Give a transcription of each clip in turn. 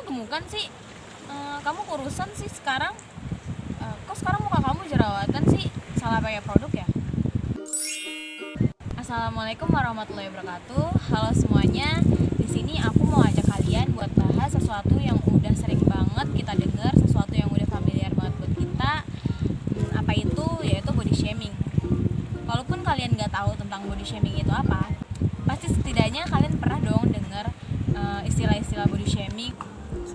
gemukan sih? Kamu kurusan sih sekarang? Kok sekarang muka kamu jerawatan sih? Salah pakai produk ya? Assalamualaikum warahmatullahi wabarakatuh. Halo semuanya. Di sini aku mau ajak kalian buat bahas sesuatu yang udah sering banget kita dengar, sesuatu yang udah familiar banget buat kita. Apa itu? Yaitu body shaming. Walaupun kalian nggak tahu tentang body shaming itu apa, pasti setidaknya kalian pernah dong dengar istilah-istilah body shaming.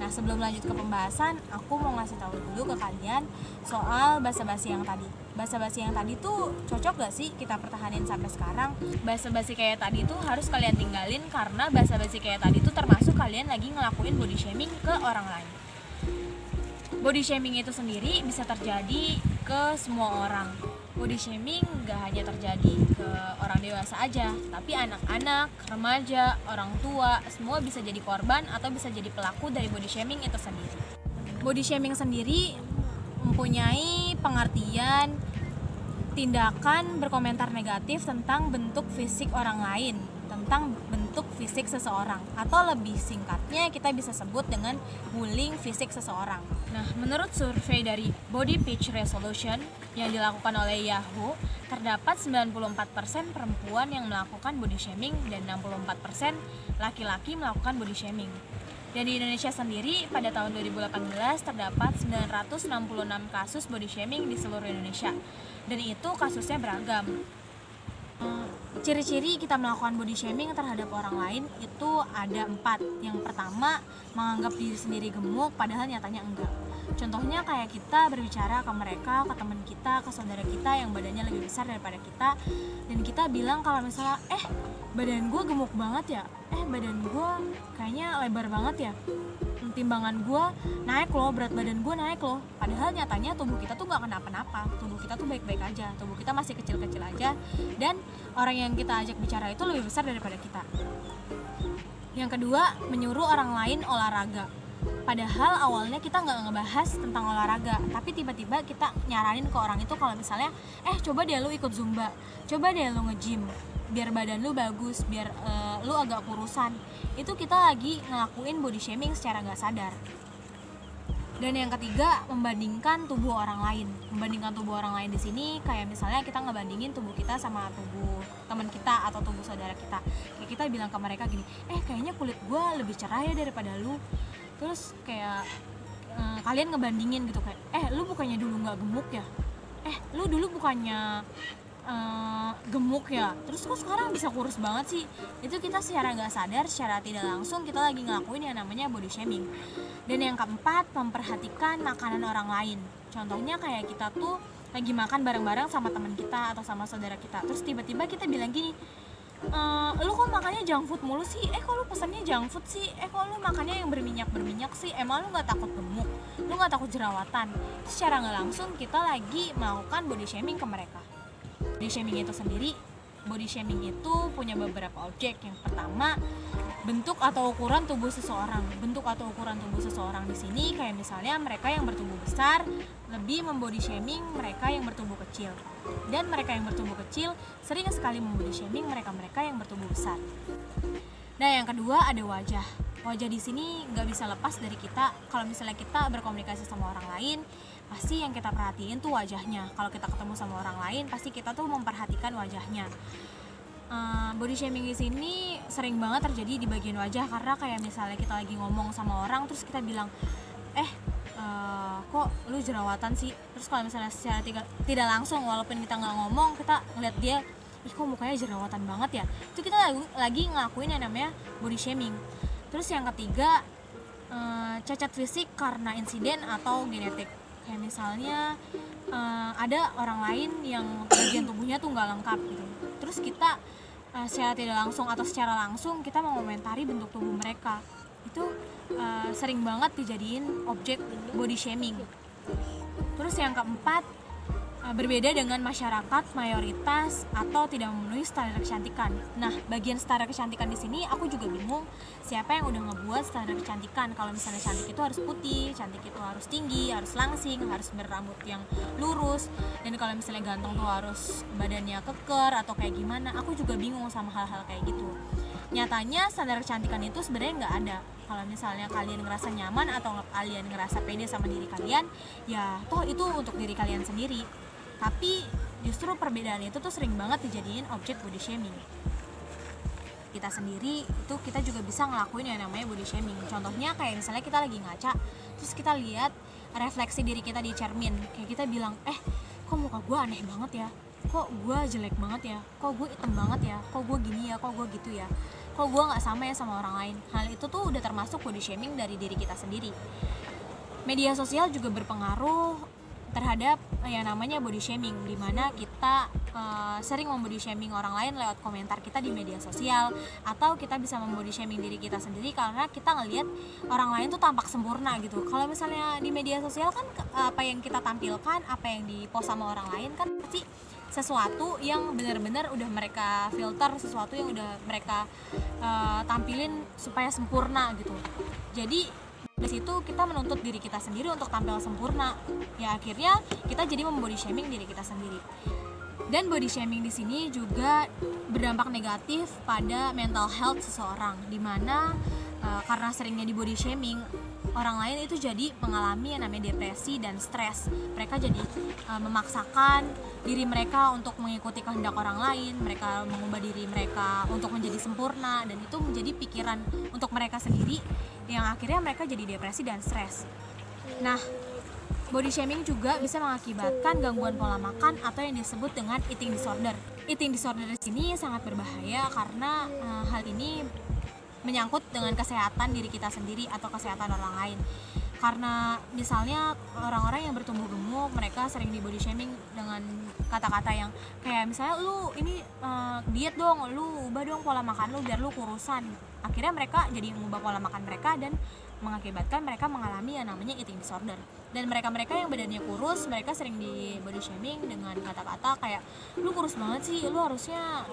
Nah, sebelum lanjut ke pembahasan, aku mau ngasih tahu dulu ke kalian soal basa-basi yang tadi. Basa-basi yang tadi tuh cocok gak sih kita pertahanin sampai sekarang? Basa-basi kayak tadi tuh harus kalian tinggalin, karena basa-basi kayak tadi tuh termasuk kalian lagi ngelakuin body shaming ke orang lain. Body shaming itu sendiri bisa terjadi ke semua orang. Body shaming gak hanya terjadi ke orang dewasa aja, tapi anak-anak, remaja, orang tua, semua bisa jadi korban atau bisa jadi pelaku dari body shaming itu sendiri. Body shaming sendiri mempunyai pengertian tindakan berkomentar negatif tentang bentuk fisik orang lain, tentang bentuk fisik seseorang, atau lebih singkatnya kita bisa sebut dengan bullying fisik seseorang. Nah, menurut survei dari Body Pitch Resolution yang dilakukan oleh Yahoo, terdapat 94% perempuan yang melakukan body shaming dan 64% laki-laki melakukan body shaming. Dan di Indonesia sendiri pada tahun 2018 terdapat 966 kasus body shaming di seluruh Indonesia. Dan itu kasusnya beragam. Ciri-ciri kita melakukan body shaming terhadap orang lain itu ada 4. Yang pertama, menganggap diri sendiri gemuk padahal nyatanya enggak. Contohnya kayak kita berbicara ke mereka, ke teman kita, ke saudara kita yang badannya lebih besar daripada kita, dan kita bilang kalau misalnya badan gue gemuk banget ya, badan gue kayaknya lebar banget ya, timbangan gue naik loh, berat badan gue naik loh. Padahal nyatanya tubuh kita tuh gak kenapa-napa, tubuh kita tuh baik-baik aja, tubuh kita masih kecil-kecil aja, dan orang yang kita ajak bicara itu lebih besar daripada kita. Yang kedua, menyuruh orang lain olahraga. Padahal awalnya kita nggak ngebahas tentang olahraga, tapi tiba-tiba kita nyaranin ke orang itu kalau misalnya coba deh lu ikut zumba, coba deh lu nge-gym biar badan lu bagus, biar lu agak kurusan. Itu kita lagi ngelakuin body shaming secara nggak sadar. Dan yang ketiga, membandingkan tubuh orang lain. Membandingkan tubuh orang lain di sini kayak misalnya kita ngebandingin tubuh kita sama tubuh teman kita atau tubuh saudara kita. Kayak kita bilang ke mereka gini, kayaknya kulit gue lebih cerah ya daripada lu. Terus kayak kalian ngebandingin gitu kayak, lu bukannya dulu nggak gemuk ya? Lu dulu bukannya gemuk ya? Terus kok sekarang bisa kurus banget sih? Itu kita secara nggak sadar, secara tidak langsung kita lagi ngelakuin yang namanya body shaming. Dan yang keempat, memperhatikan makanan orang lain. Contohnya kayak kita tuh lagi makan bareng-bareng sama teman kita atau sama saudara kita. Terus tiba-tiba kita bilang gini, lu kok makannya junk food mulu sih? Kok lu pesannya junk food sih? Kok lu makannya yang berminyak sih? Emang lu gak takut gemuk? Lu gak takut jerawatan? Secara gak langsung kita lagi melakukan body shaming ke mereka. Body shaming itu sendiri, body shaming itu punya beberapa objek. Yang pertama, bentuk atau ukuran tubuh seseorang. Bentuk atau ukuran tubuh seseorang di sini kayak misalnya mereka yang bertubuh besar lebih membody shaming mereka yang bertubuh kecil. Dan mereka yang bertubuh kecil sering sekali membody shaming mereka-mereka yang bertubuh besar. Nah, yang kedua ada wajah. Wajah di sini nggak bisa lepas dari kita. Kalau misalnya kita berkomunikasi sama orang lain, pasti yang kita perhatiin tuh wajahnya. Kalau kita ketemu sama orang lain, pasti kita tuh memperhatikan wajahnya. Body shaming di sini sering banget terjadi di bagian wajah, karena kayak misalnya kita lagi ngomong sama orang, terus kita bilang, kok lu jerawatan sih? Terus kalau misalnya secara tidak langsung, walaupun kita nggak ngomong, kita ngeliat dia, kok mukanya jerawatan banget ya? Itu kita lagi ngelakuin yang namanya body shaming. Terus yang ketiga, cacat fisik karena insiden atau genetik. Kayak misalnya ada orang lain yang bagian tubuhnya tuh nggak lengkap gitu. Terus kita secara tidak langsung atau secara langsung kita mengomentari bentuk tubuh mereka. Itu sering banget dijadiin objek body shaming. Terus yang keempat, berbeda dengan masyarakat mayoritas atau tidak memenuhi standar kecantikan. Nah, bagian standar kecantikan di sini aku juga bingung siapa yang udah ngebuat standar kecantikan. Kalau misalnya cantik itu harus putih, cantik itu harus tinggi, harus langsing, harus berambut yang lurus, dan kalau misalnya ganteng tuh harus badannya keker atau kayak gimana. Aku juga bingung sama hal-hal kayak gitu. Nyatanya standar kecantikan itu sebenarnya nggak ada. Kalau misalnya kalian ngerasa nyaman atau kalian ngerasa pede sama diri kalian, ya toh itu untuk diri kalian sendiri. Tapi justru perbedaan itu tuh sering banget dijadiin objek body shaming. Kita sendiri itu kita juga bisa ngelakuin yang namanya body shaming. Contohnya kayak misalnya kita lagi ngaca, terus kita lihat refleksi diri kita di cermin, kayak kita bilang, kok muka gue aneh banget ya, kok gue jelek banget ya, kok gue hitam banget ya, kok gue gini ya, kok gue gitu ya, kok gue nggak sama ya sama orang lain. Hal itu tuh udah termasuk body shaming dari diri kita sendiri. Media sosial juga berpengaruh terhadap yang namanya body shaming, dimana kita sering membody shaming orang lain lewat komentar kita di media sosial, atau kita bisa membody shaming diri kita sendiri karena kita ngelihat orang lain tuh tampak sempurna gitu. Kalau misalnya di media sosial kan apa yang kita tampilkan, apa yang dipost sama orang lain kan pasti sesuatu yang benar-benar udah mereka filter, sesuatu yang udah mereka tampilin supaya sempurna gitu. Jadi dari situ kita menuntut diri kita sendiri untuk tampil sempurna. Ya akhirnya kita jadi membody shaming diri kita sendiri. Dan body shaming di sini juga berdampak negatif pada mental health seseorang, dimana karena seringnya di body shaming, orang lain itu jadi mengalami yang namanya depresi dan stres. Mereka jadi memaksakan diri mereka untuk mengikuti kehendak orang lain, mereka mengubah diri mereka untuk menjadi sempurna, dan itu menjadi pikiran untuk mereka sendiri yang akhirnya mereka jadi depresi dan stres. Nah, body shaming juga bisa mengakibatkan gangguan pola makan atau yang disebut dengan eating disorder. Eating disorder di sini sangat berbahaya karena hal ini menyangkut dengan kesehatan diri kita sendiri atau kesehatan orang lain. Karena misalnya orang-orang yang bertumbuh gemuk, mereka sering di body shaming dengan kata-kata yang kayak misalnya lu ini diet dong, lu ubah dong pola makan lu biar lu kurusan. Akhirnya mereka jadi mengubah pola makan mereka dan mengakibatkan mereka mengalami yang namanya eating disorder. Dan mereka-mereka yang badannya kurus, mereka sering di body shaming dengan kata-kata kayak lu kurus banget sih, lu harusnya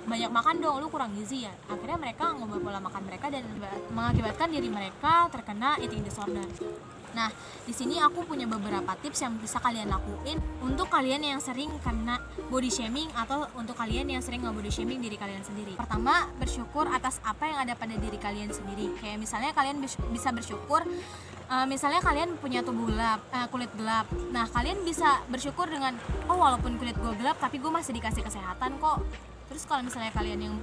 banyak makan dong, lu kurang gizi ya. Akhirnya mereka mengubah pola makan mereka dan mengakibatkan diri mereka terkena eating disorder. Nah, di sini aku punya beberapa tips yang bisa kalian lakuin untuk kalian yang sering kena body shaming atau untuk kalian yang sering nge-body shaming diri kalian sendiri. Pertama, bersyukur atas apa yang ada pada diri kalian sendiri. Kayak misalnya kalian bisa bersyukur misalnya kalian punya tubuh gelap, kulit gelap. Nah, kalian bisa bersyukur dengan walaupun kulit gue gelap tapi gue masih dikasih kesehatan kok. Terus kalau misalnya kalian yang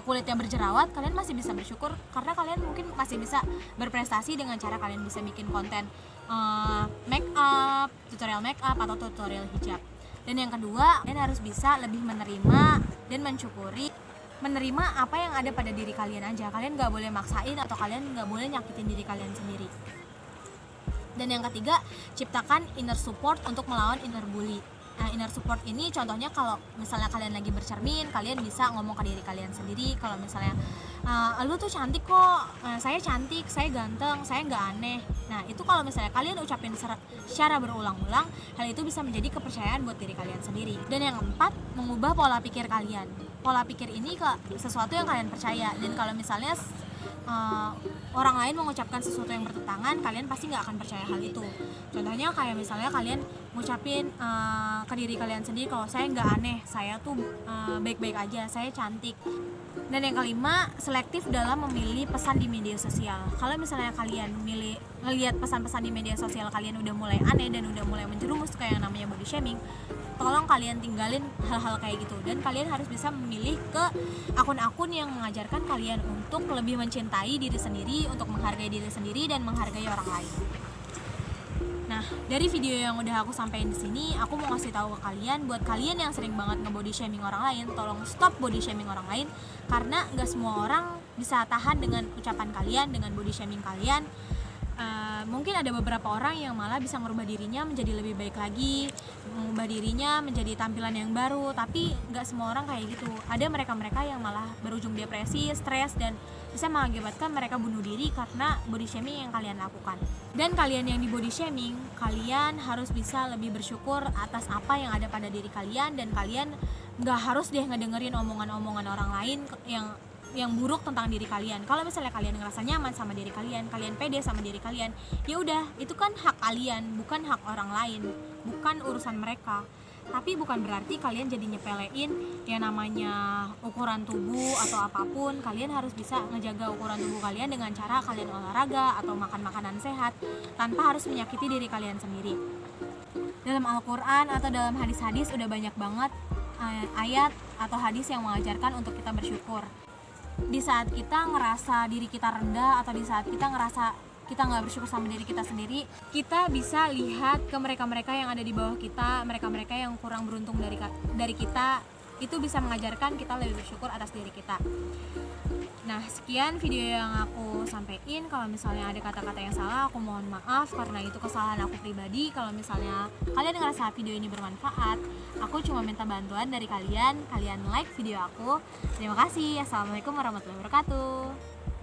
kulit yang berjerawat, kalian masih bisa bersyukur karena kalian mungkin masih bisa berprestasi dengan cara kalian bisa bikin konten make up, tutorial make up atau tutorial hijab. Dan yang kedua, kalian harus bisa lebih menerima dan mensyukuri, menerima apa yang ada pada diri kalian aja. Kalian gak boleh maksain atau kalian gak boleh nyakitin diri kalian sendiri. Dan yang ketiga, ciptakan inner support untuk melawan inner bully. Nah, inner support ini contohnya kalau misalnya kalian lagi bercermin, kalian bisa ngomong ke diri kalian sendiri kalau misalnya lu tuh cantik kok, saya cantik, saya ganteng, saya nggak aneh. Nah, itu kalau misalnya kalian ucapin secara berulang-ulang, hal itu bisa menjadi kepercayaan buat diri kalian sendiri. Dan yang keempat, mengubah pola pikir kalian. Pola pikir ini ke sesuatu yang kalian percaya, dan kalau misalnya orang lain mengucapkan sesuatu yang bertentangan, kalian pasti nggak akan percaya hal itu. Contohnya kayak misalnya kalian ngucapin ke diri kalian sendiri kalau saya nggak aneh, saya tuh baik-baik aja, saya cantik. Dan yang kelima, selektif dalam memilih pesan di media sosial. Kalau misalnya kalian ngelihat pesan-pesan di media sosial kalian udah mulai aneh dan udah mulai menjerumus ke yang namanya body shaming, tolong kalian tinggalin hal-hal kayak gitu, dan kalian harus bisa memilih ke akun-akun yang mengajarkan kalian untuk lebih mencintai diri sendiri, untuk menghargai diri sendiri dan menghargai orang lain. Nah, dari video yang udah aku sampaikan di sini, aku mau ngasih tahu ke kalian, buat kalian yang sering banget nge-body shaming orang lain, tolong stop body shaming orang lain, karena nggak semua orang bisa tahan dengan ucapan kalian, dengan body shaming kalian. Mungkin ada beberapa orang yang malah bisa merubah dirinya menjadi lebih baik lagi, mengubah dirinya menjadi tampilan yang baru, tapi nggak semua orang kayak gitu. Ada mereka-mereka yang malah berujung depresi, stres, dan bisa mengakibatkan mereka bunuh diri karena body shaming yang kalian lakukan. Dan kalian yang di body shaming, kalian harus bisa lebih bersyukur atas apa yang ada pada diri kalian, dan kalian nggak harus ngedengerin omongan-omongan orang lain yang buruk tentang diri kalian. Kalau misalnya kalian ngerasa nyaman sama diri kalian, kalian pede sama diri kalian, ya udah, itu kan hak kalian, bukan hak orang lain, bukan urusan mereka. Tapi bukan berarti kalian jadi nyepelein yang namanya ukuran tubuh atau apapun. Kalian harus bisa ngejaga ukuran tubuh kalian dengan cara kalian olahraga atau makan makanan sehat tanpa harus menyakiti diri kalian sendiri. Dalam Al-Quran atau dalam hadis-hadis udah banyak banget ayat atau hadis yang mengajarkan untuk kita bersyukur. Di saat kita ngerasa diri kita rendah atau di saat kita ngerasa kita nggak bersyukur sama diri kita sendiri, kita bisa lihat ke mereka-mereka yang ada di bawah kita, mereka-mereka yang kurang beruntung dari kita. Itu bisa mengajarkan kita lebih bersyukur atas diri kita. Nah, sekian video yang aku sampaikan. Kalau misalnya ada kata-kata yang salah, aku mohon maaf karena itu kesalahan aku pribadi. Kalau misalnya kalian ngerasa video ini bermanfaat, aku cuma minta bantuan dari kalian like video aku. Terima kasih. Assalamualaikum warahmatullahi wabarakatuh.